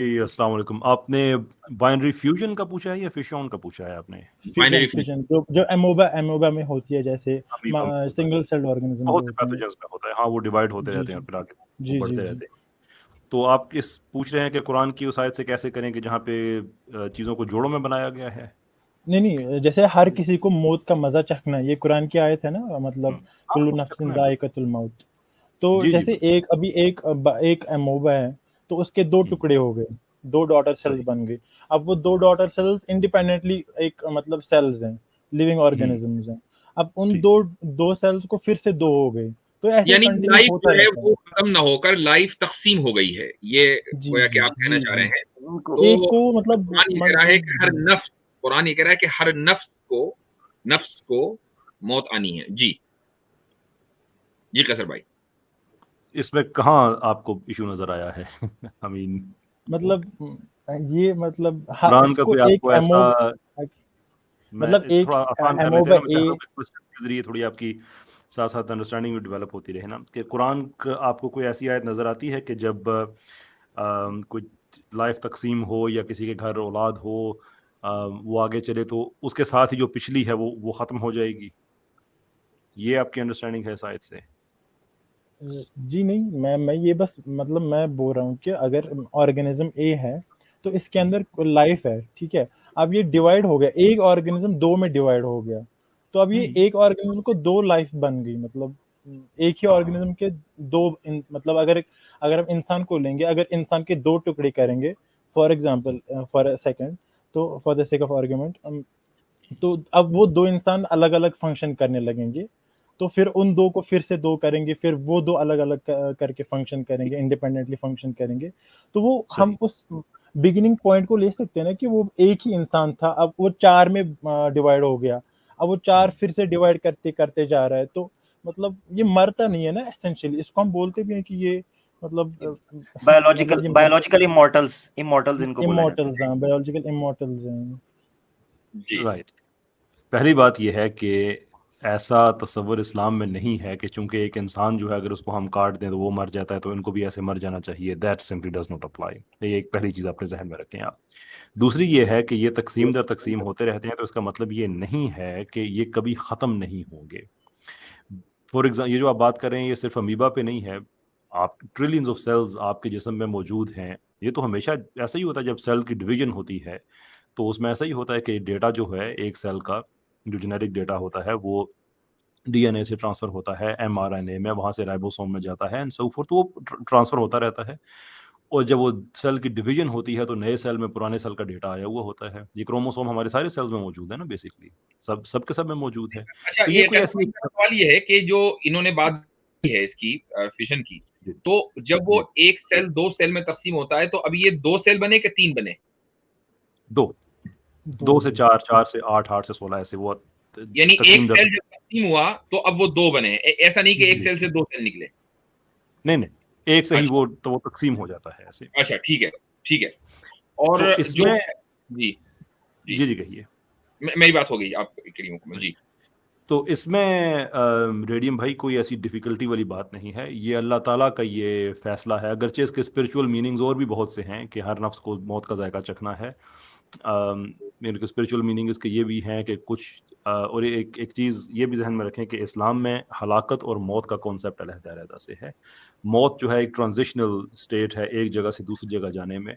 جی السلام علیکم. آپ نے بائنری فیوژن کا پوچھا ہے یا فشون کا پوچھا ہے آپ نے؟ فیشن جو ایموبا میں ہوتی ہے، جیسے سنگل سیل آرگنزم بہت جو سے ہوتے ہیں. پیتھوجنز میں ہوتا ہے. ہاں وہ ڈیوائڈ ہوتے رہتے ہیں اور پھر آگے وہ بڑھتے رہتے ہیں. تو آپ کس پوچھ رہے ہیں کہ قرآن کی اس آیت سے کیسے کریں کہ جہاں پہ چیزوں کو جوڑوں میں بنایا گیا ہے؟ نہیں، جیسے ہر کسی کو موت کا مزہ چکھنا ہے، یہ قرآن کی آیت ہے نا، مطلب کل نفس ذائقۃ الموت. تو جیسے ایک ایموبا ہے، تو اس کے 2 ٹکڑے ہو گئے، 2 ڈاٹر سیلز بن گئے. اب وہ 2 ڈاٹر سیلز انڈیپینڈنٹلی ایک مطلب سیلز ہیں، لیونگ آرگینزمز ہیں. اب ان دو سیلز کو پھر سے 2 ہو گئے، تو ایسے یعنی کنٹینیو لائف ہوتا جو ہے رہتا وہ ختم نہ ہو کر لائف تقسیم ہو گئی ہے، یہ گویا کہ آپ کہنا چاہ رہے ہیں. ایک کو مطلب قرآن یہ کہہ رہا ہے کہ ہر نفس، قرآن یہ کہہ رہا ہے کہ ہر نفس کو موت آنی ہے. جی قیصر بھائی، اس میں کہاں آپ کو ایشو نظر آیا ہے؟ مطلب یہ مطلب قرآن کا کوئی آپ کو ایسا، مطلب ایک تھوڑا آسان کر لیتے ہیں نا. میں چاہ رہا ہوں کہ کوشچن کے ذریعے تھوڑی آپ کی ساتھ ساتھ انڈرسٹینڈنگ بھی ڈیولپ ہوتی رہے نا. کہ قرآن آپ کو کوئی ایسی آیت نظر آتی ہے کہ جب کوئی لائف تقسیم ہو یا کسی کے گھر اولاد ہو، وہ آگے چلے تو اس کے ساتھ ہی جو پچھلی ہے وہ ختم ہو جائے گی؟ یہ آپ کی انڈرسٹینڈنگ ہے اس آیت سے؟ جی نہیں، میں یہ بس مطلب میں بول رہا ہوں کہ اگر آرگینزم اے ہے تو اس کے اندر لائف ہے، ٹھیک ہے. اب یہ ڈیوائڈ ہو گیا، ایک آرگینزم 2 میں ڈیوائڈ ہو گیا، تو اب یہ ایک آرگینزم کو 2 لائف بن گئی. مطلب ایک ہی آرگینزم کے 2، مطلب اگر ہم انسان کو لیں گے، اگر انسان کے 2 ٹکڑے کریں گے، فار ایگزامپل فار سیکنڈ، تو for the sake of argument, تو اب وہ 2 انسان الگ الگ فنکشن کرنے لگیں گے. تو پھر ان 2 کو پھر سے 2 کریں گے، پھر وہ 2 الگ الگ کر کے فنکشن کریں گے، انڈیپینڈنٹلی فنکشن کریں گے. تو وہ ہم اس بگننگ پوائنٹ کو لے سکتے ہیں نا کہ وہ ایک ہی انسان تھا، اب وہ 4 میں ڈیوائڈ ہو گیا، اب وہ 4 پھر سے ڈیوائڈ کرتے جا رہا ہے. تو مطلب یہ مرتا نہیں ہے نا ایسینشلی. اس کو ہم بولتے بھی ہیں کہ یہ مطلب بایولوجیکل امورٹلز ان کو بولا جاتا ہے. ہاں، بایولوجیکل امورٹلز ہیں. جی رائٹ. پہلی بات یہ ہے کہ ایسا تصور اسلام میں نہیں ہے کہ چونکہ ایک انسان جو ہے اگر اس کو ہم کاٹ دیں تو وہ مر جاتا ہے تو ان کو بھی ایسے مر جانا چاہیے. That simply does not apply. یہ ایک پہلی چیز اپنے ذہن میں رکھیں آپ. دوسری یہ ہے کہ یہ تقسیم در تقسیم ہوتے رہتے ہیں، تو اس کا مطلب یہ نہیں ہے کہ یہ کبھی ختم نہیں ہوں گے. فار ایگزامپل یہ جو آپ بات کر رہے ہیں یہ صرف امیبا پہ نہیں ہے. آپ ٹریلینز آف سیلز آپ کے جسم میں موجود ہیں. یہ تو ہمیشہ ایسا ہی ہوتا ہے جب سیل کی ڈویژن ہوتی ہے تو اس میں ایسا ہی ہوتا ہے کہ ڈیٹا جو ہے ایک سیل کا جو جینیٹک ڈیٹا ہوتا ہے وہ ڈی این اے سے ٹرانسفر ہوتا ہے ایم آر این اے میں، وہاں سے رائبوسوم میں جاتا ہے اینڈ سو فورتھ. وہ ٹرانسفر ہوتا رہتا ہے، اور جب وہ سیل کی ڈویژن ہوتی ہے تو نئے سیل میں پرانے سیل کا ڈیٹا آیا ہوا ہوتا ہے. یہ کروموسوم ہمارے سارے سیلز میں موجود ہے نا، بیسکلی سب کے سب میں موجود ہے. اچھا، تو یہ کوئی ایسی سوال یہ ہے کہ جو انہوں نے بات کی ہے اس کی فیشن کی، تو جب وہ ایک سیل 2 سیل میں تقسیم ہوتا ہے تو اب یہ 2 سیل بنے کہ 3 بنے؟ 2 سے 4، 4 سے 8، 8 سے 16 ایسے. وہ یعنی ایک سیل جب تقسیم ہوا تو اب وہ 2 بنے. ایسا نہیں کہ ایک سیل سے 2 سیل نکلے. نہیں، ایک سے ہی وہ تقسیم ہو جاتا ہے ایسے. اچھا ٹھیک ہے. اور اس میں جی کہیے. میری بات ہو گئی، آپ کریے مکمل. جی تو اس میں ریڈیم بھائی کوئی ایسی ڈیفیکلٹی والی بات نہیں ہے. یہ اللہ تعالیٰ کا یہ فیصلہ ہے. اگرچہ اس کے اسپرچول میننگز اور بھی بہت سے ہیں کہ ہر نفس کو موت کا ذائقہ چکھنا ہے. اسپرچول میننگ اس کے یہ بھی ہیں کہ کچھ اور ایک چیز یہ بھی ذہن میں رکھیں کہ اسلام میں ہلاکت اور موت کا کانسیپٹ علیحدہ سے ہے. موت جو ہے ایک ٹرانزیشنل اسٹیٹ ہے ایک جگہ سے دوسری جگہ جانے میں.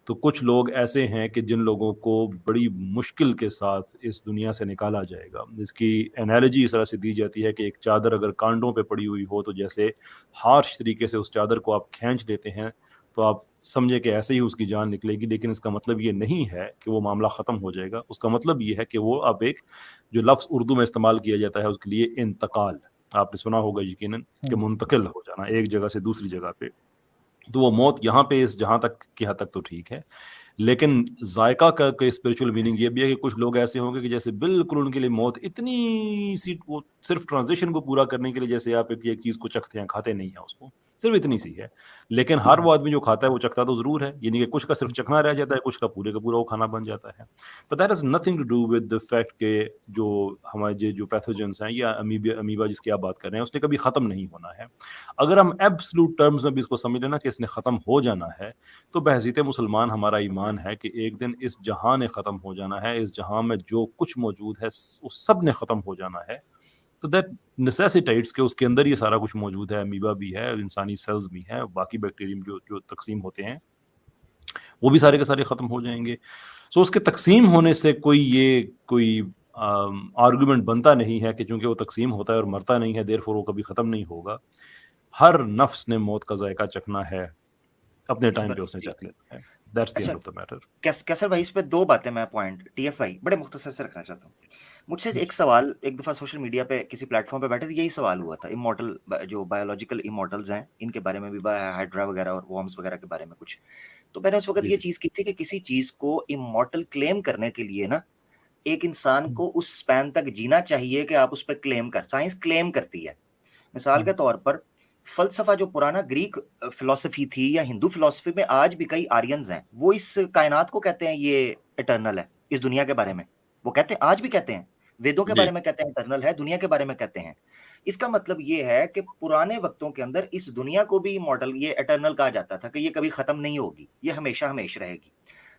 تو کچھ لوگ ایسے ہیں کہ جن لوگوں کو بڑی مشکل کے ساتھ اس دنیا سے نکالا جائے گا. اس کی انالوجی اس طرح سے دی جاتی ہے کہ ایک چادر اگر کانڈوں پہ پڑی ہوئی ہو تو جیسے ہارش طریقے سے اس چادر کو آپ کھینچ لیتے ہیں تو آپ سمجھے کہ ایسے ہی اس کی جان نکلے گی. لیکن اس کا مطلب یہ نہیں ہے کہ وہ معاملہ ختم ہو جائے گا. اس کا مطلب یہ ہے کہ وہ اب ایک جو لفظ اردو میں استعمال کیا جاتا ہے اس کے لیے انتقال، آپ نے سنا ہوگا یقیناً کہ منتقل ہو جانا ایک جگہ سے دوسری جگہ پہ. تو وہ موت یہاں پہ اس جہاں تک کی حد تک تو ٹھیک ہے. لیکن ذائقہ کا اسپرچول میننگ یہ بھی ہے کہ کچھ لوگ ایسے ہوں گے کہ جیسے بالکل ان کے لیے موت اتنی سی، وہ صرف ٹرانزیشن کو پورا کرنے کے لیے جیسے آپ ایک چیز کو چکھتے ہیں کھاتے نہیں ہیں اس کو، صرف اتنی سی ہے. لیکن ہر وہ آدمی جو کھاتا ہے وہ چکھتا تو ضرور ہے, یعنی کہ کچھ کا صرف چکھنا رہ جاتا ہے, کچھ کا پورا وہ کھانا بن جاتا ہے. But that is nothing to do with the fact کہ جو ہمارے جو پیتھوجنس ہیں یا امیبا جس کی آپ بات کر رہے ہیں اس نے کبھی ختم نہیں ہونا ہے. اگر ہم ایبسلوٹ ٹرمز میں بھی اس کو سمجھ لینا کہ اس نے ختم ہو جانا ہے, تو بحیثیت مسلمان ہمارا ایمان ہے کہ ایک دن اس جہاں نے ختم ہو جانا ہے, اس جہاں میں جو کچھ موجود ہے اس سب نے ختم ہو جانا ہے. تو دیٹ نیسیسیٹیٹس کہ اس کے اندر یہ سارا کچھ موجود ہے, امیبا بھی ہے, انسانی سیلز بھی ہیں, باقی بیکٹیریم جو تقسیم ہوتے ہیں وہ بھی سارے کے سارے ختم ہو جائیں گے. سو اس کے تقسیم ہونے سے کوئی آرگومنٹ بنتا نہیں ہے کہ چونکہ وہ تقسیم ہوتا ہے اور مرتا نہیں ہے دیر فور وہ کبھی ختم نہیں ہوگا. ہر نفس نے موت کا ذائقہ چکھنا ہے, اپنے ٹائم پہ اس نے چکھ لینا ہے. That's the end of the matter. کیسر بھائی اس پہ دو باتیں میں پوائنٹ ٹی ایف بھائی بڑے مختصر سے رکھنا چاہتا ہوں. مجھ سے ایک سوال ایک دفعہ سوشل میڈیا پہ کسی پلیٹ فارم پہ بیٹھے تھے, یہی سوال ہوا تھا امورٹل جو بایولوجیکل امورٹلز ہیں ان کے بارے میں بھی, ہائیڈرا وغیرہ اور وارمز وغیرہ کے بارے میں کچھ. تو میں نے اس وقت یہ چیز کی تھی کہ کسی چیز کو امورٹل کلیم کرنے کے لیے نا ایک انسان کو اس سپین تک جینا چاہیے کہ آپ اس پہ کلیم کر, سائنس کلیم کرتی ہے. مثال کے طور پر فلسفہ جو پرانا گریک فلسفی تھی یا ہندو فلسفی میں آج بھی کئی آرینز ہیں, وہ اس کائنات کو کہتے ہیں یہ اٹرنل ہے, اس دنیا کے بارے میں وہ کہتے ہیں, آج بھی کہتے ہیں, ویدوں کے بارے میں کہتے ہیں اٹرنل ہے, دنیا کے بارے میں کہتے ہیں. اس کا مطلب یہ ہے کہ پرانے وقتوں کے اندر اس دنیا کو بھی ماڈل یہ اٹرنل کہا جاتا تھا کہ یہ کبھی ختم نہیں ہوگی, یہ ہمیشہ ہمیشہ رہے گی.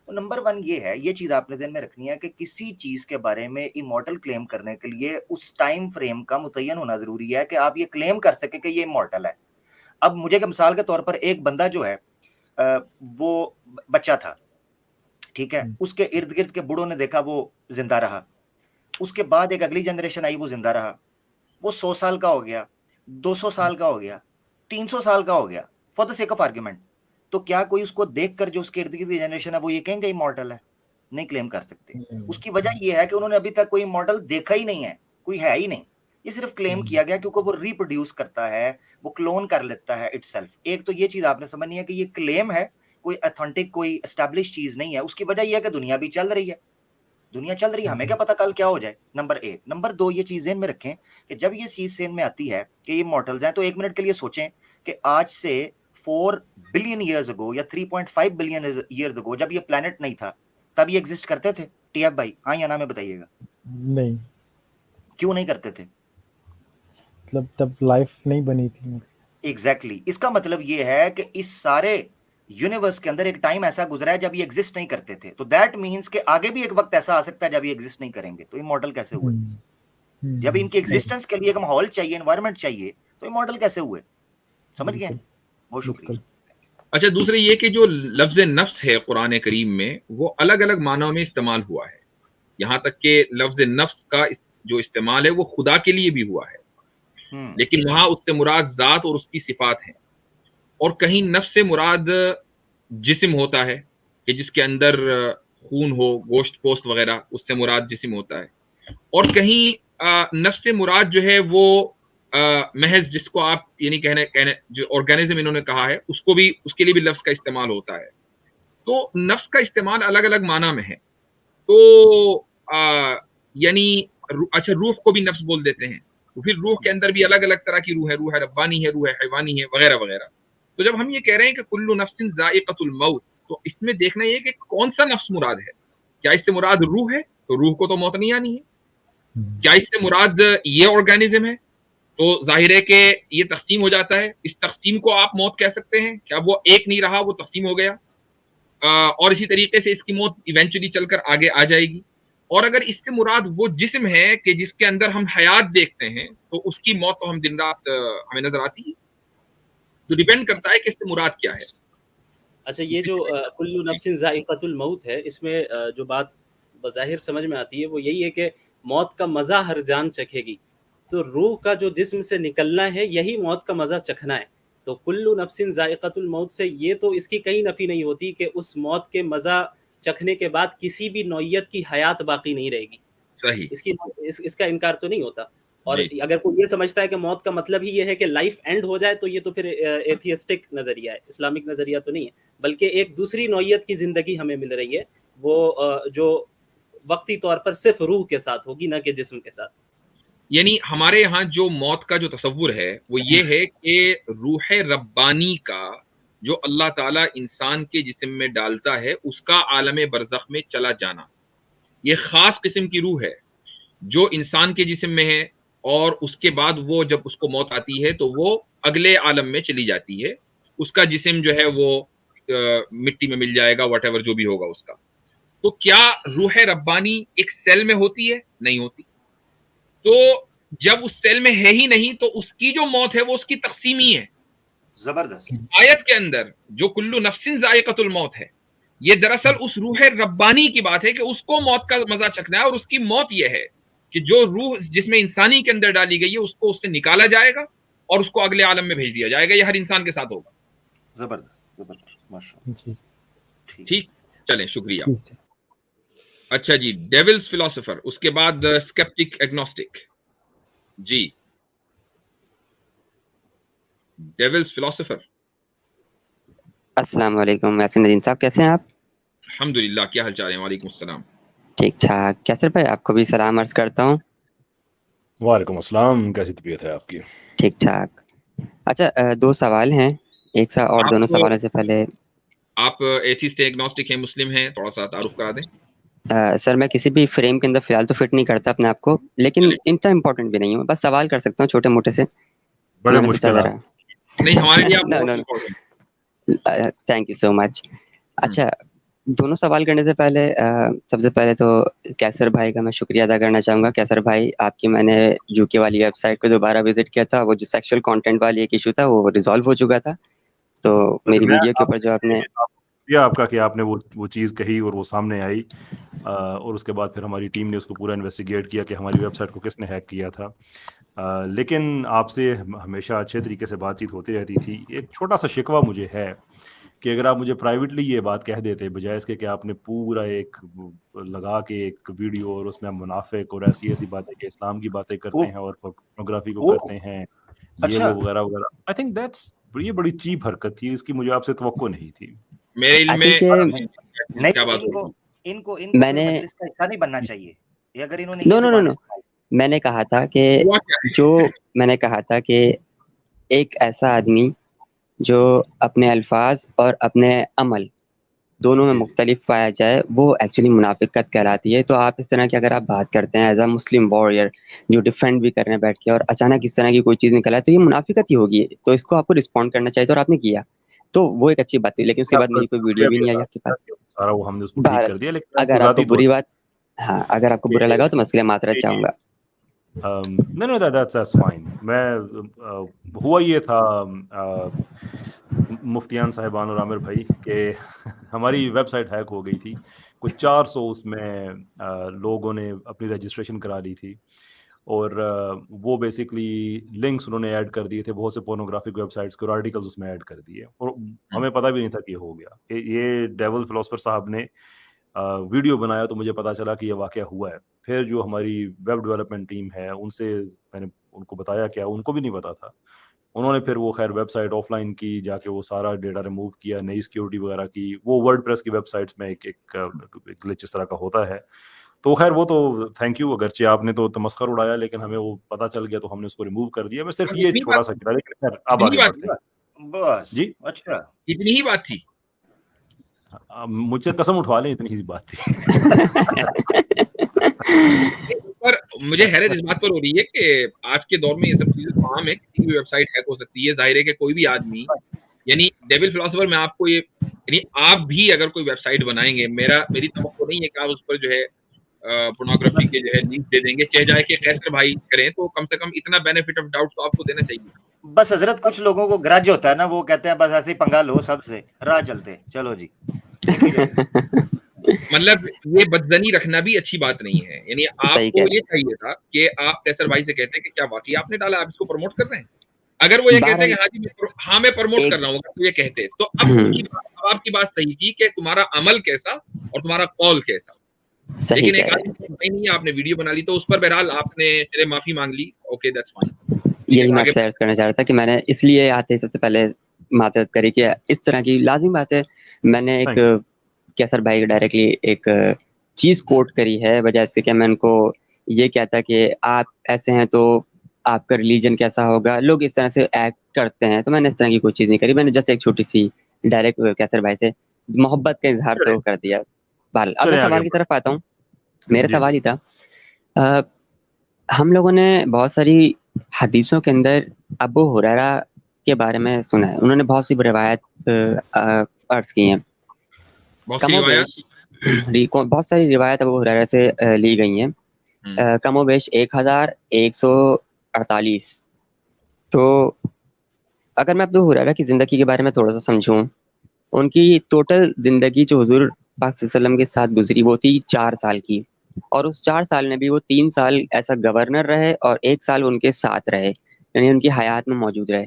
تو نمبر 1 یہ ہے, یہ چیز آپ نے ذہن میں رکھنی ہے کہ کسی چیز کے بارے میں امورٹل کلیم کرنے کے لیے اس ٹائم فریم کا متعین ہونا ضروری ہے کہ آپ یہ کلیم کر سکیں کہ یہ امورٹل ہے. اب مجھے کہ مثال کے طور پر ایک بندہ جو ہے وہ بچہ تھا, ٹھیک ہے, اس کے ارد گرد کے بوڑھوں نے دیکھا وہ زندہ رہا, اس کے بعد ایک اگلی جنریشن آئی وہ زندہ رہا, وہ 100 سال کا ہو گیا, 200 سال کا ہو گیا, 300 سال کا ہو گیا, for the sake of argument. تو کیا کوئی اس کو دیکھ کر جو اس کے ارد گرد کی جنریشن ہے وہ یہ کہیں گے امورٹل ہے؟ نہیں کلیم کر سکتے. اس کی وجہ یہ ہے کہ انہوں نے ابھی تک کوئی امورٹل دیکھا ہی نہیں ہے, کوئی ہے ہی نہیں. یہ صرف کلیم کیا گیا کیونکہ وہ ریپروڈیوس کرتا ہے, وہ کلون کر لیتا ہے اٹ سیلف. ایک تو یہ چیز آپ نے سمجھنی ہے کہ یہ کلیم ہے, کوئی اتھینٹک کوئی اسٹیبلش چیز نہیں ہے. اس کی وجہ یہ ہے کہ دنیا بھی چل رہی ہے, دنیا چل رہی ہے, ہمیں کیا پتا کل کیا ہو جائے. نمبر 1. نمبر 2 یہ چیز ذہن میں رکھیں کہ جب یہ چیز ذہن میں آتی ہے کہ یہ مارٹلز ہیں, تو 1 منٹ کے لیے سوچیں کہ آج سے 4 بلین ایئرز اگو یا 3.5 بلین ایئرز اگو جب یہ پلانٹ نہیں تھا تب یہ ایگزسٹ کرتے تھے؟ ٹی ایف بھائی ہاں یا نا میں بتائیے گا. نہیں. کیوں نہیں کرتے تھے؟ مطلب تب لائف نہیں بنی تھی. ایگزیکٹلی. اس کا مطلب یہ ہے کہ اس سارے یونیورس کے اندر ایک ٹائم ایسا گزرا ہے جب یہ ایگزسٹ نہیں کرتے تھے. تو دیٹ مینس کہ آگے بھی ایک وقت ایسا آ سکتا ہے جب یہ ایگزسٹ نہیں کریں گے. تو امورٹل کیسے ہوئے؟ جب ان کی ایگزسٹنس کے لیے ایک ماحول چاہیے, انوائرمنٹ چاہیے, تو امورٹل کیسے ہوئے؟ سمجھ گئے؟ بہت شکریہ. اچھا, دوسرے یہ کہ جو لفظ نفس ہے قرآن کریم میں وہ الگ الگ معنوں میں استعمال ہوا ہے. یہاں تک کہ لفظ نفس کا جو استعمال ہے وہ خدا کے لیے بھی ہوا ہے, لیکن وہاں اس سے مراد ذات اور اس کی صفات ہیں. اور کہیں نفس سے مراد جسم ہوتا ہے کہ جس کے اندر خون ہو, گوشت پوست وغیرہ, اس سے مراد جسم ہوتا ہے. اور کہیں نفس سے مراد جو ہے وہ محض جس کو آپ یعنی کہنے جو آرگینزم انہوں نے کہا ہے اس کو بھی, اس کے لیے بھی لفظ کا استعمال ہوتا ہے. تو نفس کا استعمال الگ الگ معنی میں ہے. تو یعنی اچھا, روح کو بھی نفس بول دیتے ہیں, تو پھر روح کے اندر بھی الگ الگ طرح کی روح ہے, روح ربانی ہے, روح حیوانی ہے, وغیرہ وغیرہ. تو جب ہم یہ کہہ رہے ہیں کہ کل نفس ذائقۃ الموت, تو اس میں دیکھنا یہ کہ کون سا نفس مراد ہے. کیا اس سے مراد روح ہے؟ تو روح کو تو موت نہیں آنی ہے. کیا اس سے مراد یہ آرگینزم ہے؟ تو ظاہر ہے کہ یہ تقسیم ہو جاتا ہے. اس تقسیم کو آپ موت کہہ سکتے ہیں. کیا وہ ایک نہیں رہا, وہ تقسیم ہو گیا, اور اسی طریقے سے اس کی موت ایونچولی چل کر آگے آ جائے گی. اور اگر اس سے مراد وہ جسم ہے کہ جس کے اندر ہم حیات دیکھتے ہیں, تو اس کی موت تو ہم دن رات ہمیں نظر آتی ہے. تو ڈیپینڈ کرتا ہے کہ اس سے مراد کیا ہے. اچھا, یہ جو کل نفس ذائقۃ الموت ہے, اس میں جو بات بظاہر سمجھ میں آتی ہے وہ یہی ہے کہ موت کا مزہ ہر جان چکھے گی. تو روح کا جو جسم سے نکلنا ہے یہی موت کا مزہ چکھنا ہے. تو کل نفس ذائقۃ الموت سے یہ تو اس کی کہیں نفی نہیں ہوتی کہ اس موت کے مزہ چکھنے کے بعد کسی بھی نوعیت کی حیات باقی نہیں رہے گی. صحیح, اس کا انکار تو نہیں ہوتا. اور اگر کوئی یہ سمجھتا ہے کہ موت کا مطلب ہی یہ ہے کہ لائف اینڈ ہو جائے, تو یہ تو پھر ایتھیسٹک نظریہ ہے, اسلامک نظریہ تو نہیں ہے. بلکہ ایک دوسری نوعیت کی زندگی ہمیں مل رہی ہے, وہ جو وقتی طور پر صرف روح کے ساتھ ہوگی, نہ کہ جسم کے ساتھ. یعنی ہمارے یہاں جو موت کا جو تصور ہے وہ یہ ہے کہ روح ربانی کا جو اللہ تعالیٰ انسان کے جسم میں ڈالتا ہے اس کا عالم برزخ میں چلا جانا، یہ خاص قسم کی روح ہے جو انسان کے جسم میں ہے، اور اس کے بعد وہ جب اس کو موت آتی ہے تو وہ اگلے عالم میں چلی جاتی ہے، اس کا جسم جو ہے وہ مٹی میں مل جائے گا، واٹ ایور جو بھی ہوگا اس کا۔ تو کیا روح ربانی ایک سیل میں ہوتی ہے؟ نہیں ہوتی۔ تو جب اس سیل میں ہے ہی نہیں تو اس کی جو موت ہے وہ اس کی تقسیمی ہے۔ زبردست۔ آیت کے اندر جو کلو نفس ذائقۃ الموت ہے، یہ دراصل اس روح ربانی کی بات ہے کہ اس کو موت کا مزہ چکھنا ہے، اور اس کی موت یہ ہے کہ جو روح جس میں انسانی کے اندر ڈالی گئی ہے اس کو اس سے نکالا جائے گا اور اس کو اگلے عالم میں بھیج دیا جائے گا۔ یہ ہر انسان کے ساتھ ہوگا۔ زبردست زبردست، ماشاءاللہ۔ جی ٹھیک، چلیں، شکریہ۔ ٹھیک ہے۔ اچھا جی، ڈیولز فلاسفر، اس کے بعد اسکیپٹک ایگنوسٹک۔ جی ڈیولز فلاسفر۔ السلام علیکم یاسین ندیم صاحب، کیسے ہیں آپ؟ الحمدللہ، کیا حال چال ہے؟ وعلیکم السلام۔ ٹھیک ٹھاک۔ کیسر بھائی آپ کو بھی سلام عرض کرتا ہوں۔ وعلیکم السلام، کیسی طبیعت ہے آپ کی؟ ٹھیک ٹھاک۔ اچھا، دو سوال ہیں، ایک سا اور دونوں سوالوں سے پہلے آپ ایتھیسٹ ہیں، ایگنوسٹک ہیں، مسلم ہیں؟ تھوڑا سا تعارف کرا دیں۔ سر میں کسی بھی فریم کے اندر فی الحال تو فٹ نہیں کرتا اپنے آپ کو، لیکن اتنا امپورٹنٹ بھی نہیں ہوں، بس سوال کر سکتا ہوں چھوٹے موٹے سے۔ بڑے مشکل نہیں، ہمارے لیے آپ تھینک یو سو مچ۔ اچھا، دونوں سوال کرنے سے پہلے سب سے پہلے تو کیسر بھائی کا میں شکریہ ادا کرنا چاہوں گا۔ کیسر بھائی، آپ کی میں نے یو کے والی ویب سائٹ کو دوبارہ وزٹ کیا تھا، وہ جو سیکشل کانٹینٹ والی ایک ایشو تھا وہ ریزالو ہو چکا تھا، تو میری ویڈیو کے اوپر جو آپ نے آپ کا کہ آپ نے وہ چیز کہی اور وہ سامنے آئی، اور اس کے بعد پھر ہماری ٹیم نے اس کو پورا انویسٹیگیٹ کیا کہ ہماری ویب سائٹ کو کس نے ہیک کیا تھا۔ لیکن آپ سے ہمیشہ اچھے طریقے سے بات چیت ہوتی رہتی تھی۔ ایک چھوٹا سا شکوہ مجھے ہے کہ اگر آپ مجھے پرائیویٹلی یہ بات کہہ دیتے بجائے اس کے کہ آپ نے پورا ایک لگا کے ایک ویڈیو اور اس میں منافق اور ایسی باتیں کہ اسلام کی باتیں کرتے ہیں اور پورنوگرافی کو کرتے ہیں، یہ وہ وغیرہ وغیرہ، آئی تھنک دیٹس یہ بڑی چیپ حرکت تھی، اس کی مجھے آپ سے توقع نہیں تھی۔ میرے علم میں کیا بات ان کو مجلس کا حصہ نہیں بننا چاہیے اگر انہوں نے نو میں نے کہا تھا کہ ایک ایسا آدمی جو اپنے الفاظ اور اپنے عمل دونوں میں مختلف پایا جائے وہ ایکچولی منافقت کہلاتی ہے۔ تو آپ اس طرح کی اگر آپ بات کرتے ہیں ایز اے مسلم وارrior جو ڈیفینڈ بھی کر رہے ہیں بیٹھ کے، اور اچانک اس طرح کی کوئی چیز نکل آئے تو یہ منافقت ہی ہوگی، تو اس کو آپ کو رسپونڈ کرنا چاہیے، اور آپ نے کیا تو وہ ایک اچھی بات تھی، لیکن اس کے بعد میری کوئی ویڈیو بھی نہیں آئی آپ کے پاس۔ سارا وہ ہم نے اس کو ٹھیک کر دیا، لیکن اگر آپ کو بری بات، ہاں اگر آپ کو برا لگا تو میں اس کے لیے معذرت چاہوں گا۔ نہیں that's fine۔ میں ہوا یہ تھا مفتیان صاحبان اور عامر بھائی کہ ہماری ویب سائٹ ہیک ہو گئی تھی، کچھ 400 اس میں لوگوں نے اپنی رجسٹریشن کرا لی تھی، اور وہ بیسکلی لنکس انہوں نے ایڈ کر دیے تھے بہت سے پورنوگرافک ویب سائٹس کے، اور آرٹیکلز اس میں ایڈ کر دیے، اور ہمیں پتہ بھی نہیں تھا کہ یہ ہو گیا۔ یہ ڈیول فلاسفر صاحب نے ویڈیو بنایا تو مجھے پتا چلا کہ یہ واقعہ ہوا ہے۔ پھر جو ہماری ویب ڈیولپمنٹ ٹیم ہے ان سے میں نے ان کو بتایا، کیا ان کو بھی نہیں پتا تھا، انہوں نے پھر وہ خیر ویب سائٹ آف لائن کی، جا کے وہ سارا ڈیٹا ریموو کیا، نئی سیکیورٹی وغیرہ کی۔ وہ ورڈ پریس کی ویب سائٹس میں ایک گلچ اس طرح کا ہوتا ہے، تو خیر وہ تو تھینک یو، اگرچہ آپ نے تو تمسخر اڑایا لیکن ہمیں وہ پتہ چل گیا تو ہم نے اس کو ریموو کر دیا۔ میں صرف یہ چھوٹا سا کیا، لیکن خیر اب آگے بڑھتے ہیں۔ بس جی، اچھا اتنی ہی بات تھی؟ مجھ سے قسم اٹھوا لیں اتنی ہی بات تھی۔ پر مجھے حیرت اس بات پر ہو رہی ہے کہ آج کے دور میں یہ سب چیزیں عام ہے، کسی بھی ویب سائٹ ہیک ہو سکتی ہے۔ ظاہر ہے کہ کوئی بھی آدمی، یعنی ڈیول فلاسفر، میں آپ کو یہ، یعنی آپ بھی اگر کوئی ویب سائٹ بنائیں گے، میری توقع نہیں ہے کہ آپ اس پر جو ہے پورنوگرافی کے جو ہے لنکس دے دیں گے، چاہے جائے کہ کیسر بھائی کریں، تو کم سے کم اتنا بینیفٹ آف ڈاؤٹ تو آپ کو دینا چاہیے۔ بس حضرت کچھ لوگوں کو گرج ہوتا ہے نا، وہ کہتے ہیں بس ایسے ہی پنگا لو سب سے، راہ چلتے چلو جی۔ مطلب یہ بدزنی رکھنا بھی اچھی بات نہیں ہے، یعنی آپ کو یہ چاہیے تھا کہ آپ کیسر بھائی سے کہتے ہیں کہ کیا واقعی آپ نے ڈالا، آپ اس کو پروموٹ کر رہے ہیں؟ اگر وہ یہ کہتے ہیں کہ ہاں جی ہاں میں پروموٹ کر رہا ہوں، اگر وہ یہ کہتے تو اب آپ کی بات صحیح تھی کہ تمہارا عمل کیسا اور تمہارا قول کیسا، لیکن ایک آدمی نہیں، آپ نے ویڈیو بنا لی تو اس پر بہرحال آپ نے چلے معافی مانگ لی، اوکے دیٹس فائن۔ یہی میں شیئر کرنا چاہ رہا تھا کہ میں نے اس لیے آتے سب سے پہلے معذرت کری کہ اس طرح کی لازم بات ہے، میں نے ایک کیسر بھائی ڈائریکٹلی ایک چیز کوٹ کری ہے بجائے سے کہ میں ان کو یہ کہتا کہ آپ ایسے ہیں تو آپ کا ریلیجن کیسا ہوگا, لوگ اس طرح سے ایکٹ کرتے ہیں. تو میں نے اس طرح کی کوئی چیز نہیں کری, میں نے جسٹ ایک چھوٹی سی ڈائریکٹ کیسر بھائی سے محبت کا اظہار تو کر دیا. بہرحال اب میں چلے آگے سوال کی طرف آتا ہوں. میرا جی سوال ہی تھا, ہم لوگوں نے بہت ساری حدیثوں کے اندر ابو ہریرہ کے بارے میں سنا ہے, انہوں نے بہت سی روایت عرض کی ہیں, بہت سی کم و روایات بیش بہت ساری روایت ابو ہریرہ سے لی گئی ہیں, کم و بیش 1148. تو اگر میں ابو ہریرہ کی زندگی کے بارے میں تھوڑا سا سمجھوں, ان کی ٹوٹل زندگی جو حضور پاک صلی اللہ علیہ وسلم کے ساتھ گزری وہ تھی 4 سال کی, اور اس 4 سال میں بھی وہ 3 سال ایسا گورنر رہے اور 1 سال ان کے ساتھ رہے, یعنی ان کی حیات میں موجود رہے.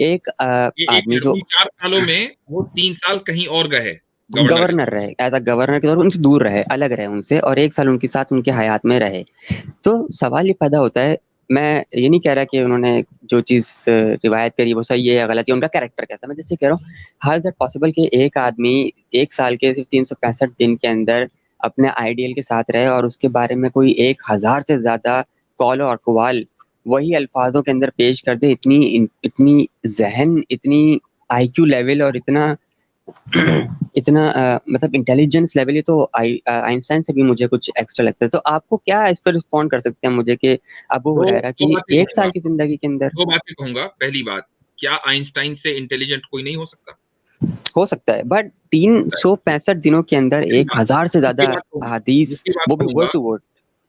ایک آدمی جو 4 سالوں میں وہ 3 سال کہیں اور گئے گورنر رہے, ایز اے گورنر کے طور پر ان سے دور رہے, الگ رہے ان سے, اور 1 سال ان کے ساتھ ان کے حیات میں رہے. تو سوال یہ پیدا ہوتا ہے, میں یہ نہیں کہہ رہا کہ انہوں نے جو چیز روایت کری وہ صحیح ہے یا غلط ہے, ان کا کیریکٹر کیسا, میں جیسے کہہ رہا ہوں ہاؤ از اٹ پاسبل کہ ایک آدمی 1 سال کے صرف 365 دن کے اندر اپنے آئیڈیل کے ساتھ رہے, اور اس کے بارے میں کوئی 1000 سے زیادہ قول و اقوال وہی الفاظوں کے اندر پیش کر دے. اتنی ذہن, اتنی آئی کیو لیول اور اتنا مطلب انٹیلیجنس لیول, یہ تو آئنسٹائن سے بھی مجھے کچھ ایکسٹرا لگتا ہے. تو آپ کو کیا اس پر رسپونڈ کر سکتے ہیں مجھے کہ ابو ہریرہ کی 1 سال کی زندگی کے اندر 2 باتیں کہوں گا. پہلی بات, کیا آئنسٹائن سے انٹیلیجنٹ کوئی نہیں ہو سکتا؟ ہو سکتا ہے, بٹ 365 دنوں کے اندر 1000 سے زیادہ حدیث, وہ بھی ورڈ ٹو ورڈ.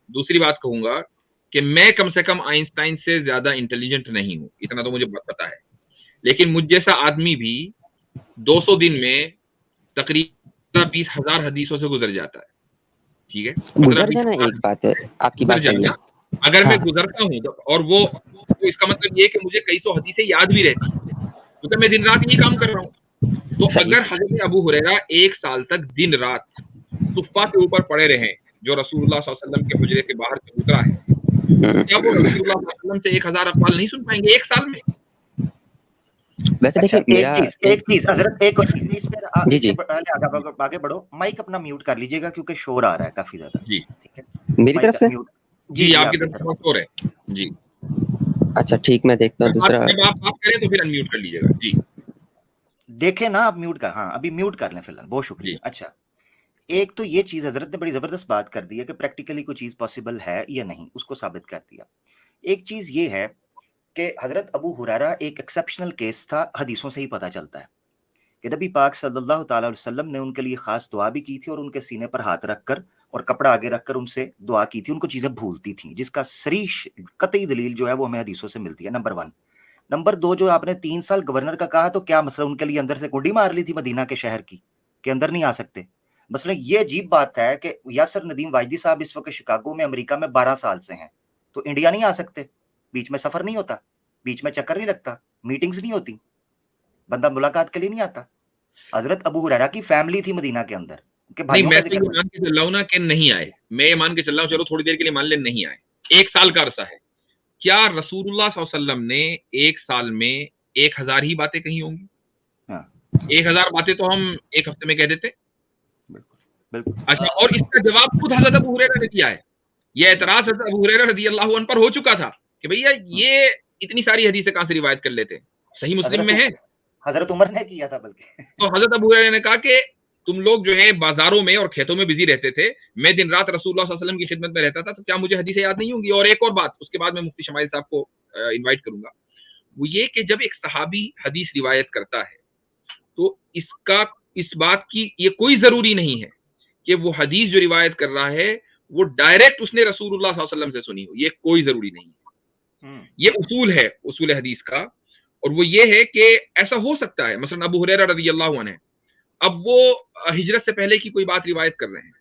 دوسری بات کہوں گا کہ میں کم سے کم آئنسٹائن سے زیادہ انٹیلیجنٹ نہیں ہوں, اتنا تو مجھے پتا ہے. لیکن مجھ جیسا آدمی بھی 200 دن میں تقریباً 20,000 حدیثوں سے گزر جاتا ہے. ٹھیک ہے, گزر جانا ایک بات ہے, آپ کی بات صحیح ہے. اگر میں گزرتا ہوں اور وہ اس کا مطلب یہ کہ مجھے کئی سو حدیثیں یاد بھی رہتی ہیں, کیونکہ میں دن رات یہ کام کر رہا ہوں. تو اگر حضرت ابو ہریرہ 1 سال تک دن رات صفہ کے اوپر پڑے رہے جو رسول اللہ صلی اللہ علیہ وسلم کے حجرے کے باہر سے گزرا ہے, کیا وہ رسول اللہ صلی اللہ علیہ وسلم سے 1000 اقوال نہیں سن پائیں گے 1 سال میں؟ ویسے دیکھیں ایک چیز حضرت, ایک چیز اس سے پہلے آگے بڑھو, مائک اپنا میوٹ کر لیجیے گا کیونکہ شور آ رہا ہے کافی زیادہ. جی ٹھیک ہے, میری طرف سے جی آپ کی طرف سے شور ہے. جی اچھا ٹھیک, میں دیکھتا ہوں دوسرا. جب آپ بات کریں تو پھر انمیوٹ کر لیجیے گا. جی دیکھیں نا, آپ میوٹ کر, ہاں ابھی میوٹ کر لیں فی الحال, بہت شکریہ. اچھا, ایک تو یہ چیز حضرت نے بڑی زبردست بات کر دی ہے کہ پریکٹیکلی کوئی چیز پاسبل ہے یا نہیں, اس کو ثابت کر دیا. ایک چیز یہ ہے کہ حضرت ابو ہریرہ ایک ایکسیپشنل کیس تھا, حدیثوں سے ہی پتہ چلتا ہے کہ نبی پاک صلی اللہ تعالی علیہ وسلم نے ان کے لیے خاص دعا بھی کی تھی, اور ان کے سینے پر ہاتھ رکھ کر اور کپڑا آگے رکھ کر ان سے دعا کی تھی, ان کو چیزیں بھولتی تھیں, جس کا صریح قطعی دلیل جو ہے وہ ہمیں حدیثوں سے ملتی ہے. نمبر 1. نمبر 2, جو آپ نے 3 سال گورنر کا کہا, تو کیا مسئلہ ان کے لیے اندر سے گڈی مار لی تھی مدینہ کے شہر کی کہ اندر نہیں آ سکتے؟ مثلا یہ عجیب بات ہے کہ یاسر ندیم واجدی صاحب اس وقت شکاگو میں امریکہ میں 12 سال سے ہیں, تو انڈیا نہیں آ سکتے؟ بیچ میں سفر نہیں ہوتا, بیچ میں چکر نہیں لگتا, میٹنگز نہیں ہوتی, بندہ ملاقات کے لیے نہیں آتا؟ حضرت ابو ہریرہ کی فیملی تھی مدینہ کے اندر کہ نہیں, بھائیوں میں کا تو یہ ذکر مان کے چل رہا ہوں نا کہ نہیں آئے, میں یہ مان کے چل رہا ہوں چلو تھوڑی دیر کے لیے مان لیں نہیں آئے, 1 سال کا عرصہ ہے. کیا رسول اللہ صلی اللہ علیہ وسلم نے 1 سال میں 1000 ہی باتیں کہی ہوں گی؟ 1000 باتیں تو ہم 1 ہفتے میں کہہ دیتے. اچھا, اور اس کا جواب خود حضرت ابو ہریرہ نے دیا ہے. یہ اعتراض حضرت ابو ہریرہ رضی اللہ عنہ پر ہو چکا تھا کہ بھیا یہ اتنی ساری حدیثیں کہاں سے روایت کر لیتے, صحیح مسلم میں ہے. حضرت عمر نے کیا تھا بلکہ. تو حضرت ابو ہریرہ نے کہا کہ تم لوگ جو ہے بازاروں میں اور کھیتوں میں بزی رہتے تھے, میں دن رات رسول اللہ صلی اللہ علیہ وسلم کی خدمت میں رہتا تھا, تو کیا مجھے حدیثیں یاد نہیں ہوں گی؟ اور ایک اور بات, اس کے بعد میں مفتی شمائل صاحب کو انوائٹ کروں گا, وہ یہ کہ جب ایک صحابی حدیث روایت کرتا ہے تو اس بات کی یہ کوئی ضروری نہیں ہے کہ وہ حدیث جو روایت کر رہا ہے وہ ڈائریکٹ اس نے رسول اللہ صلی اللہ علیہ وسلم سے سنی ہو, یہ کوئی ضروری نہیں ہے. یہ اصول ہے اصول حدیث کا, اور وہ یہ ہے کہ ایسا ہو سکتا ہے مثلا ابو ہریرہ رضی اللہ عنہ, اب وہ ہجرت سے پہلے کی کوئی بات روایت کر رہے ہیں,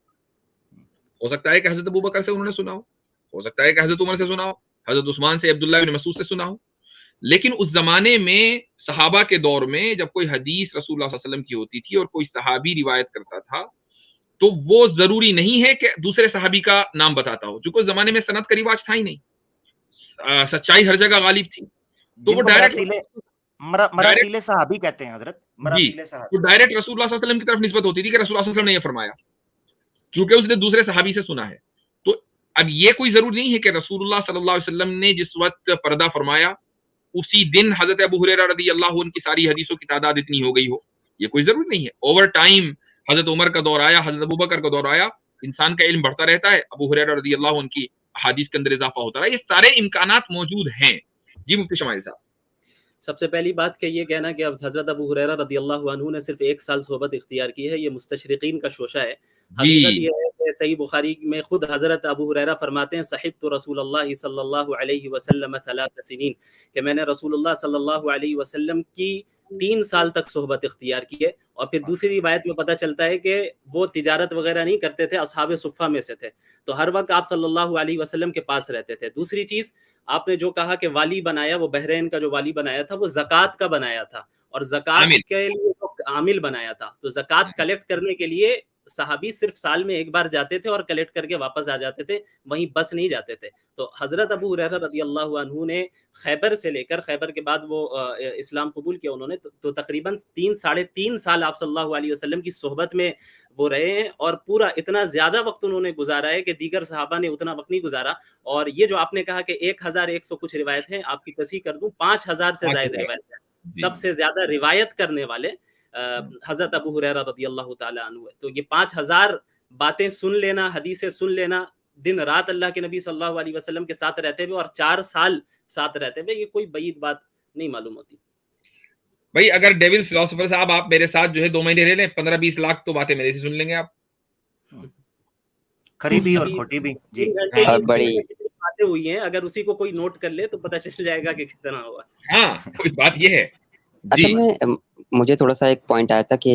ہو سکتا ہے کہ حضرت ابوبکر سے انہوں نے سنا ہو سکتا ہے کہ حضرت عمر سے سنا ہو, حضرت عثمان سے, عبداللہ بن مسعود سے سنا ہو. لیکن اس زمانے میں صحابہ کے دور میں جب کوئی حدیث رسول اللہ صلی اللہ علیہ وسلم کی ہوتی تھی اور کوئی صحابی روایت کرتا تھا, تو وہ ضروری نہیں ہے کہ دوسرے صحابی کا نام بتاتا ہو, چونکہ اس زمانے میں سند کا رواج تھا ہی نہیں, سچائی ہر جگہ غالب تھی, تو وہ مراسیل صحابی کہتے ہیں حضرت, مراسیل صحابی, تو ڈائریکٹ رسول اللہ صلی اللہ علیہ وسلم کی طرف نسبت ہوتی تھی کہ رسول اللہ صلی اللہ علیہ وسلم نے یہ فرمایا, کیونکہ اس نے دوسرے صحابی سے سنا ہے. تو اب یہ کوئی ضروری نہیں ہے کہ رسول اللہ صلی اللہ علیہ وسلم نے جس وقت پردہ فرمایا اسی دن حضرت ابو ہریرہ رضی اللہ عنہ کی ساری حدیثوں کی تعداد اتنی ہو گئی ہو. یہ کوئی ضروری نہیں ہے. اوور ٹائم حضرت عمر کا دور آیا, حضرت ابوبکر کا دور آیا, انسان کا علم بڑھتا رہتا ہے, ابو ہریرہ رضی اللہ عنہ کی حدیث کے اندر اضافہ ہوتا رہا. یہ سارے امکانات موجود ہیں. جی مفتی شمائل صاحب. سب سے پہلی بات کہ یہ کہنا کہ اب حضرت ابو ہریرہ رضی اللہ عنہ نے صرف 1 سال صحبت اختیار کی ہے, یہ مستشرقین کا شوشہ ہے. حقیقت یہ ہے کہ صحیح بخاری میں خود حضرت ابو ہریرہ فرماتے ہیں صحبت رسول اللہ صلی اللہ علیہ وسلم 3 سنین, کہ میں نے رسول اللہ صلی اللہ علیہ وسلم کی 3 سال تک صحبت اختیار کی ہے. اور پھر دوسری روایت میں پتہ چلتا ہے کہ وہ تجارت وغیرہ نہیں کرتے تھے, اصحاب صفہ میں سے تھے, تو ہر وقت آپ صلی اللہ علیہ وسلم کے پاس رہتے تھے. دوسری چیز آپ نے جو کہا کہ والی بنایا, وہ بحرین کا جو والی بنایا تھا وہ زکوٰۃ کا بنایا تھا, اور زکوٰۃ کے لیے عامل بنایا تھا. تو زکوٰۃ کلیکٹ کرنے کے لیے صحابی صرف سال میں 1 بار جاتے تھے اور کلیکٹ کر کے واپس آ جاتے تھے, وہیں بس نہیں جاتے تھے. تو حضرت ابو ہریرہ رضی اللہ عنہ نے خیبر سے لے کر, خیبر کے بعد وہ اسلام قبول کیا انہوں نے, تو تقریباً 3-3.5 سال آپ صلی اللہ علیہ وسلم کی صحبت میں وہ رہے ہیں, اور پورا اتنا زیادہ وقت انہوں نے گزارا ہے کہ دیگر صحابہ نے اتنا وقت نہیں گزارا. اور یہ جو آپ نے کہا کہ 1100 کچھ روایت ہیں, آپ کی تصحیح کر دوں 5000 سے زائد روایت ہیں. سب سے زیادہ روایت کرنے والے حضرت ابو ہریرہ رضی اللہ تعالیٰ عنہ ہے. تو یہ 5000 باتیں سن لینا, حدیثیں سن لینا, دن رات اللہ کے نبی صلی اللہ علیہ وسلم کے ساتھ رہتے ہوئے اور 4 سال ساتھ رہتے ہوئے, یہ کوئی بعید بات نہیں معلوم ہوتی. بھائی اگر ڈیول فلاسفر صاحب آپ میرے ساتھ جو ہے 2 مہینے رہ لیں, 15-20 لاکھ تو باتیں میرے سے سن لیں گے آپ. قریبی اور کھوٹی بھی. جی بڑی باتیں ہوئی ہیں, اگر اسی کو کوئی نوٹ کر لے تو پتہ چل جائے گا کہ کتنا ہوا. ہاں کوئی بات یہ ہے. اصل میں مجھے تھوڑا سا ایک پوائنٹ آیا تھا کہ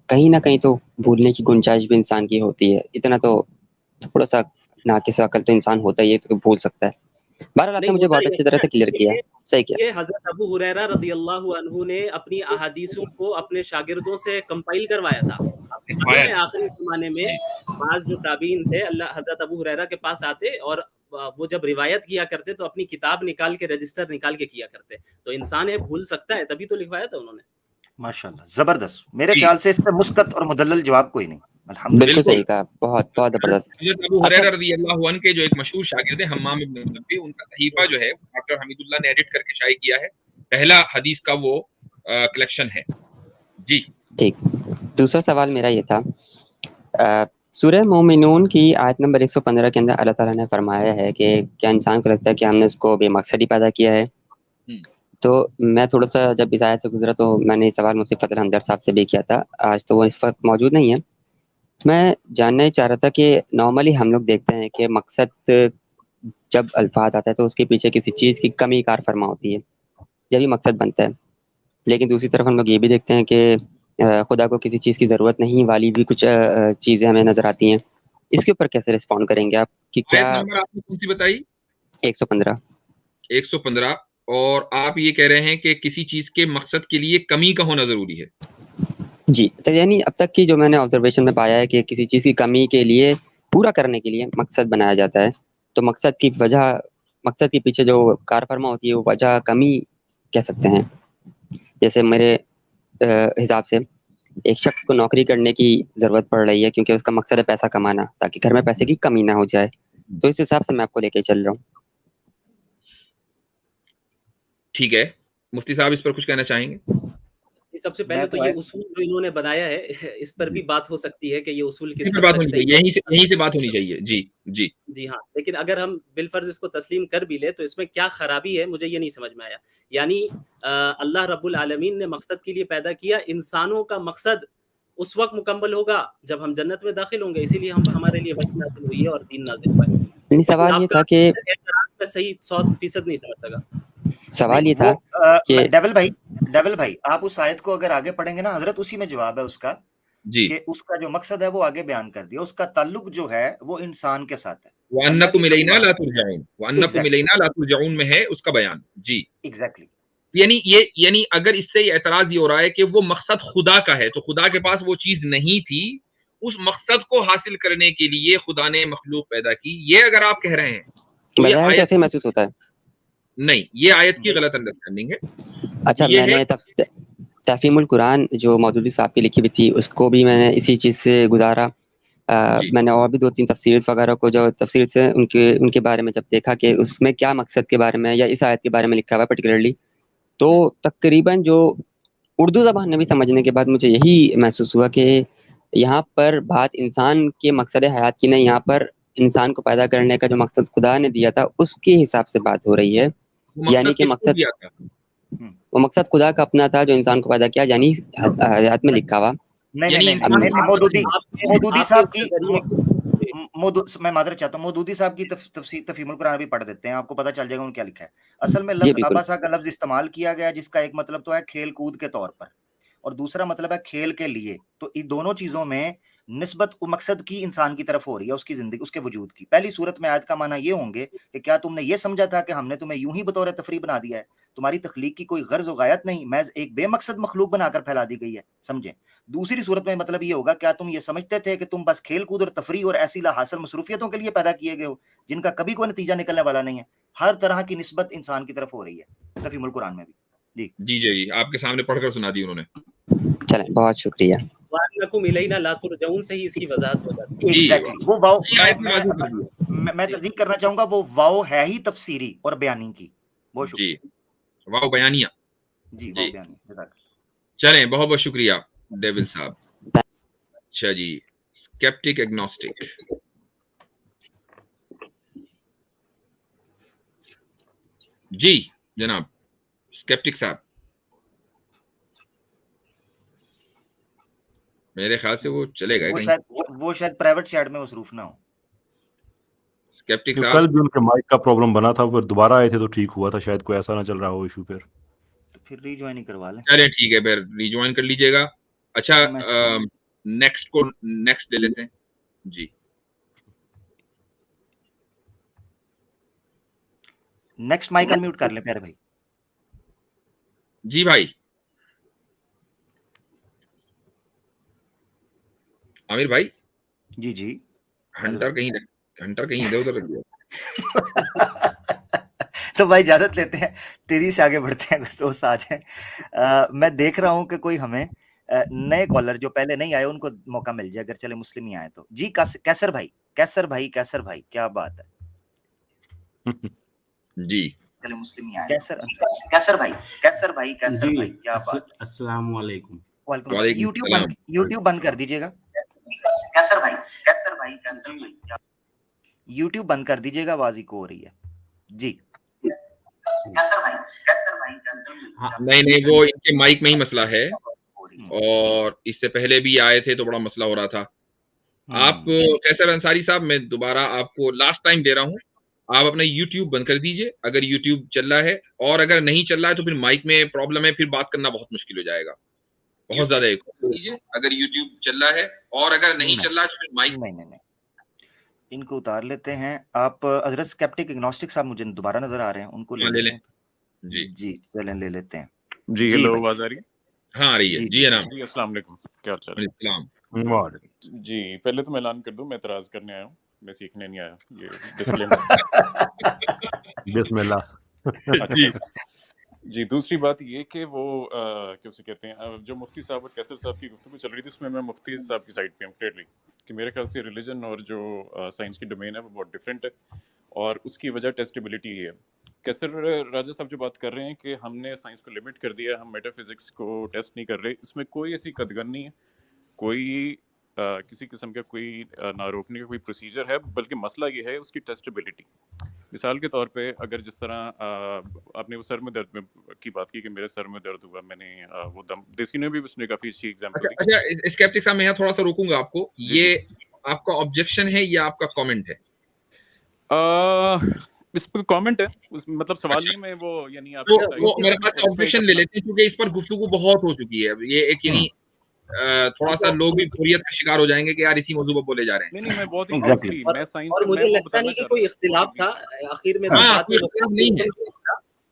کہیں نہ کہیں تو بھولنے کی گنجائش بھی انسان کی ہوتی ہے. اتنا تو تھوڑا سا ناقص عقل تو انسان ہوتا ہی ہے, تو بھول سکتا ہے. بہرحال آپ نے مجھے بہت اچھی طرح سے کلیئر کیا, صحیح کیا. یہ حضرت ابو ہریرہ رضی اللہ عنہ نے اپنی احادیثوں کو اپنے شاگردوں سے کمپائل کروایا تھا. آخری زمانے میں بعض جو تابعین تھے اللہ حضرت ابو ہریرہ کے پاس آتے, اور وہ جب روایت کیا کرتے تو اپنی کتاب نکال کے, رجسٹر نکال کے کیا کرتے. تو انسان ہے بھول سکتا ہے, تبھی تو لکھوایا تھا انہوں نے. ماشاءاللہ زبردست. میرے خیال سے اس سے مسکت اور مدلل جواب کوئی نہیں. بالکل صحیح کہا, بہت بہت زبردست. حضرت ابو ہریرہ رضی اللہ عنہ کے جو ایک مشہور شاگرد ہیں حمام ابن منبہ, ان کا صحیفہ جو ہے ڈاکٹر حمید اللہ نے ایڈٹ کر کے شائع کیا ہے. پہلا حدیث کا وہ کلیکشن ہے. جی ٹھیک. دوسرا سوال میرا یہ تھا, سورہ مومنون کی آیت نمبر 115 کے اندر اللہ تعالیٰ نے فرمایا ہے کہ کیا انسان کو لگتا ہے کہ ہم نے اس کو بے مقصد ہی پیدا کیا ہے. تو میں تھوڑا سا جب اس آیت سے گزرا تو میں نے یہ سوال مفتی فتح الحمدر صاحب سے بھی کیا تھا, آج تو وہ اس وقت موجود نہیں ہے. میں جاننا چاہ رہا تھا کہ نارملی ہم لوگ دیکھتے ہیں کہ مقصد جب الفاظ آتا ہے تو اس کے پیچھے کسی چیز کی کمی کار فرما ہوتی ہے, جب ہی مقصد بنتا ہے. لیکن دوسری طرف ہم لوگ یہ بھی دیکھتے ہیں کہ خدا کو کسی چیز کی ضرورت نہیں والی بھی کچھ چیزیں ہمیں نظر آتی ہیں. اس کے اوپر کیسے رسپونڈ کریں گے آپ کہ کیا؟ نمبر آپ نے کون سی بتائی؟ 115. اور آپ یہ کہہ رہے ہیں کہ کسی چیز کے مقصد کے لیے کمی کا ہونا ضروری ہے. جی, تو یعنی اب تک کی جو میں نے آبزرویشن میں پایا ہے کہ کسی چیز کی کمی کے لیے, پورا کرنے کے لیے مقصد بنایا جاتا ہے. تو مقصد کی وجہ, مقصد کے پیچھے جو کار فرما ہوتی ہے وہ وجہ کمی کہہ سکتے ہیں. جیسے میرے حساب سے ایک شخص کو نوکری کرنے کی ضرورت پڑ رہی ہے کیونکہ اس کا مقصد ہے پیسہ کمانا, تاکہ گھر میں پیسے کی کمی نہ ہو جائے. تو اس حساب سے میں آپ کو لے کے چل رہا ہوں. ٹھیک ہے, مفتی صاحب اس پر کچھ کہنا چاہیں گے؟ سب سے پہلے تو یہ اصول جو انہوں نے بنایا ہے, اس پر بھی بات ہو سکتی ہے کہ یہ اصول کس پر بات ہونی چاہیے, یہیں سے بات ہونی چاہیے. جی جی جی ہاں. لیکن اگر ہم بالفرض اس کو تسلیم کر بھی لے تو اس میں کیا خرابی ہے, مجھے یہ نہیں سمجھ میں آیا. یعنی اللہ رب العالمین نے مقصد کے لیے پیدا کیا, انسانوں کا مقصد اس وقت مکمل ہوگا جب ہم جنت میں داخل ہوں گے, اسی لیے ہمارے لیے وحی نازل ہوئی ہے اور دین نازل ہوا ہے. سوال یہ تھا کہ میں صحیح 100% نہیں سمجھ سکا. سوال یہ تھا کہ ڈیول بھائی آپ اس آیت کو اگر آگے پڑھیں گے نا حضرت, اسی میں جواب ہے اس کا جی, کہ اس کا جو مقصد ہے وہ آگے بیان کر دیا. اس کا تعلق جو ہے وہ انسان کے ساتھ ہے. وَأَنَّكُمْ إِلَيْنَا لَا تُرْجَعُونَ, وَأَنَّكُمْ إِلَيْنَا لَا تُرْجَعُونَ میں ہے اس کا بیان. جی ایگزیکٹلی. یعنی اگر اس سے یہ اعتراض یہ ہو رہا ہے کہ وہ مقصد خدا کا ہے, تو خدا کے پاس وہ چیز نہیں تھی, اس مقصد کو حاصل کرنے کے لیے خدا نے مخلوق پیدا کی, یہ اگر آپ کہہ رہے ہیں کیسے محسوس ہوتا ہے؟ نہیں, یہ آیت کی غلط انڈرسٹینڈنگ ہے. اچھا, میں نے تفہیم القرآن جو مودودی صاحب کی لکھی ہوئی تھی اس کو بھی میں نے اسی چیز سے گزارا. میں نے اور بھی 2-3 تفسیر وغیرہ کو جو تفسیر سے ان کے بارے میں جب دیکھا کہ اس میں کیا مقصد کے بارے میں یا اس آیت کے بارے میں لکھا ہوا ہے پرٹیکولرلی، تو تقریباً جو اردو زبان نبی سمجھنے کے بعد مجھے یہی محسوس ہوا کہ یہاں پر بات انسان کے مقصد حیات کی نہیں، یہاں پر انسان کو پیدا کرنے کا جو مقصد خدا نے دیا تھا اس کے حساب سے بات ہو رہی ہے. یعنی کہ مقصد وہ مقصد خدا کا اپنا تھا جو انسان کو پیدا کیا، یعنی حیات میں لکھا ہوا. نہیں مودودی صاحب کی میں معذرت چاہتا ہوں، مودودی صاحب کی تفہیم القرآن بھی پڑھ دیتے ہیں، آپ کو پتہ چل جائے گا ان کیا لکھا ہے. اصل میں لفظ عباسہ کا لفظ استعمال کیا گیا جس کا ایک مطلب تو ہے کھیل کود کے طور پر اور دوسرا مطلب ہے کھیل کے لیے. تو ان دونوں چیزوں میں نسبت مقصد کی انسان کی طرف ہو رہی ہے، اس کی زندگی، اس کے وجود کی. پہلی صورت میں آیت کا معنی یہ ہوں گے کہ کیا تم نے یہ سمجھا تھا کہ ہم نے تمہیں یوں ہی بطور تفریح بنا دیا ہے، تمہاری تخلیق کی کوئی غرض و غایت نہیں، محض ایک بے مقصد مخلوق بنا کر پھیلا دی گئی ہے، سمجھیں. دوسری صورت میں مطلب یہ ہوگا کیا تم یہ سمجھتے تھے کہ تم بس کھیل کود اور تفریح اور ایسی لا حاصل مصروفیتوں کے لیے پیدا کیے گئے ہو جن کا کبھی کوئی نتیجہ نکلنے والا نہیں ہے. ہر طرح کی نسبت انسان کی طرف ہو رہی ہے تفہیم القرآن میں بھی. جی آپ کے سامنے پڑھ کر سنا دی انہوں نے. چلیں بہت شکریہ. وَأَنَّكُمْ إِلَيْنَا لَا تُرْجَعُونَ سے ہی اس کی وضاحت ہو جاتی ہے. ایگزیکٹلی وہ واو میں تصدیق کرنا چاہوں گا، وہ واو ہے ہی تفسیری اور بیانی کی. بہت شکریہ. واو بیانیہ. جی واو بیانیہ. چلیں بہت بہت شکریہ ڈیول صاحب. اچھا جی، اسکیپٹک ایگنوسٹک. جی جناب اسکیپٹک صاحب، میرے خیال سے وہ چلے گئے وہ شاید پرائیویٹ چیٹ میں مصروف نہ ہو. اسکیپٹک کل صاحب بھی ان کے مائک کا پرابلم بنا تھا، پھر دوبارہ آئے تھے تو ٹھیک ہوا تھا، شاید کوئی ایسا نہ چل رہا ہو ایشو. پھر ری جوائن ہی کروا لیں. چلیں ٹھیک ہے، پھر ری جوائن کر لیجیے گا. اچھا نیکسٹ لے لیتے ہیں. جی نیکسٹ مائک انمیوٹ کر لیں پیارے بھائی. جی بھائی عامر بھائی. جی ہنٹر کہیں ادھر ادھر رکھ دیا. تو بھائی اجازت لیتے ہیں، تیزی سے آگے بڑھتے ہیں، دوست آ جائیں. میں دیکھ رہا ہوں کہ کوئی ہمیں نئے کالر جو پہلے نہیں آئے ان کو موقع مل جائے، اگر چلے مسلم ہی آئے تو. جی کیسر بھائی کیا بات ہے. جی چلے مسلم ہی آئے. کیسر بھائی کیا بات. السلام علیکم. وعلیکم السلام. یوٹیوب بند کر دیجیے گا. کیسر بھائی یوٹیوب بند کر دیجیے گا، آواز ایکو ہو رہی ہے. جی نہیں وہ ان کے مائک میں ہی مسئلہ ہے، اور اس سے پہلے بھی آئے تھے تو بڑا مسئلہ ہو رہا تھا. آپ کیسر انصاری صاحب، میں دوبارہ آپ کو لاسٹ ٹائم دے رہا ہوں، آپ اپنا یوٹیوب بند کر دیجئے اگر یوٹیوب چل رہا ہے، اور اگر نہیں چل رہا ہے تو پھر مائک میں پرابلم ہے، پھر بات کرنا بہت مشکل ہو جائے گا. بہت زیادہ دیجیے اگر یوٹیوب چل رہا ہے، اور اگر نہیں چل رہا ہے تو پھر مائک نہیں ان کو اتار لیتے ہیں. آپ حضرت اسکیپٹک اگنوسٹک صاحب مجھے دوبارہ نظر آ رہے ہیں، ان کو لے لیں. جی چلیں لے لیتے ہیں. جی ہیلو، آواز آ رہی ہے؟ ہاں آ رہی ہے. جی جناب. جی السلام علیکم، کیا حال چال ہے؟ السلام. جی پہلے تو میں اعلان کر دوں، میں اعتراض کرنے آیا ہوں، میں سیکھنے نہیں آیا. یہ ڈسکلیمر. بسم اللہ. جی دوسری بات یہ کہ وہ کیا اسے کہتے ہیں، جو مفتی صاحب اور کیسر صاحب کی گفتگو چل رہی تھی، اس میں مفتی صاحب کی سائڈ پہ ہوں کلیئرلی، کہ میرے خیال سے ریلیجن اور جو سائنس کی ڈومین ہے وہ بہت ڈفرینٹ ہے، اور اس کی وجہ ٹیسٹیبلٹی ہی ہے. کیسر راجہ صاحب جو بات کر رہے ہیں کہ ہم نے سائنس کو لمٹ کر دیا، ہم میٹا فزکس کو ٹیسٹ نہیں کر رہے، اس میں کوئی ایسی قدغن نہیں ہے، کوئی کسی قسم کا کوئی نہ روکنے کا کوئی پروسیجر ہے، بلکہ مسئلہ یہ ہے اس کی ٹیسٹیبلٹی. مثال کے طور پہ اگر جس طرح آپ نے وہ سر میں درد کی بات کی کہ میرے سر میں درد ہوا، میں نے وہ دم دیسی نے بھی اس نے کافی اچھی ایگزامپل دی. اچھا اسکیپٹک صاحب، میں یہاں تھوڑا سا روکوں گا آپ کو. یہ آپ کا آبجیکشن ہے یا آپ کا کامنٹ ہے؟ اس پہ کامنٹ ہے، مطلب سوال نہیں میں وہ یعنی آپ میرے پاس آبجیکشن لے لیتے ہیں، کیونکہ اس پر گفتگو بہت ہو چکی ہے. یہ ایک یعنی تھوڑا سا لوگ بھی بوریت کا شکار ہو جائیں گے کہ یار اسی موضوع پر بولے جا رہے ہیں. نہیں میں بہت ہی اور مجھے لگتا نہیں کہ کوئی اختلاف تھا آخر میں، نہیں ہے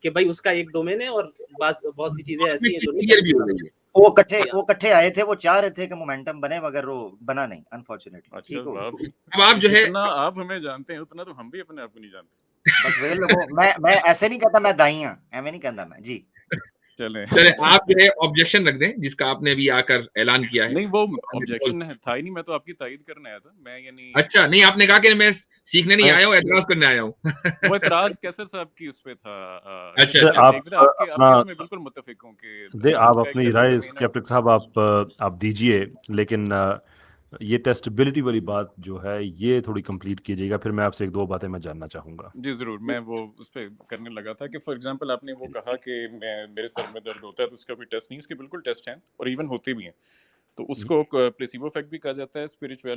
کہ بھائی اس کا ایک ڈومین ہے اور بہت سی چیزیں ایسی ہیں جو نہیں. وہ کٹھے آئے تھے، وہ چاہ رہے تھے کہ مومنٹم بنے، مگر وہ بنا نہیں انفارچونیٹلی. اب آپ جو ہے آپ ہمیں جانتے ہیں اتنا تو ہم بھی اپنے آپ کو نہیں جانتے. بس وہی لوگوں میں ایسے نہیں کہتا میں دائیں ہاں، ایویں نہیں کہتا میں. جی چلیں چلے آپ جو ہے آبجیکشن رکھ دیں جس کا آپ نے ابھی آ کر اعلان کیا ہے. نہیں وہ آبجیکشن تھا ہی نہیں, میں تو آپ کی تائید کرنے آیا تھا. میں یعنی اچھا نہیں, آپ نے کہا کہ میں سیکھنے نہیں آیا ہوں, اعتراض کرنے آیا ہوں. وہ اعتراض کیسر صاحب کی اس پہ تھا. اچھا دے اچھا آپ ایک آپ کے اپنا اس میں بالکل متفق ہوں کہ دے آپ روح کا ایک اپنی سیپریٹ رائے ڈومین ہے. اسکیپٹک صاحب آپ دیجئے, لیکن یہ ٹیسٹیبلٹی والی بات جو ہے یہ تھوڑی کمپلیٹ کیجیے گا, پھر میں آپ سے ایک دو باتیں میں جاننا چاہوں گا. جی ضرور, میں وہ اس پہ کرنے لگا تھا کہ فار ایگزامپل آپ نے وہ کہا کہ میرے سر میں درد ہوتا ہے تو اس کا کوئی ٹیسٹ نہیں. اس کے بالکل ٹیسٹ ہیں اور ایون ہوتے بھی ہیں. تو اس کو پلیسیبو افیکٹ بھی کہا جاتا ہے, اسپرچویل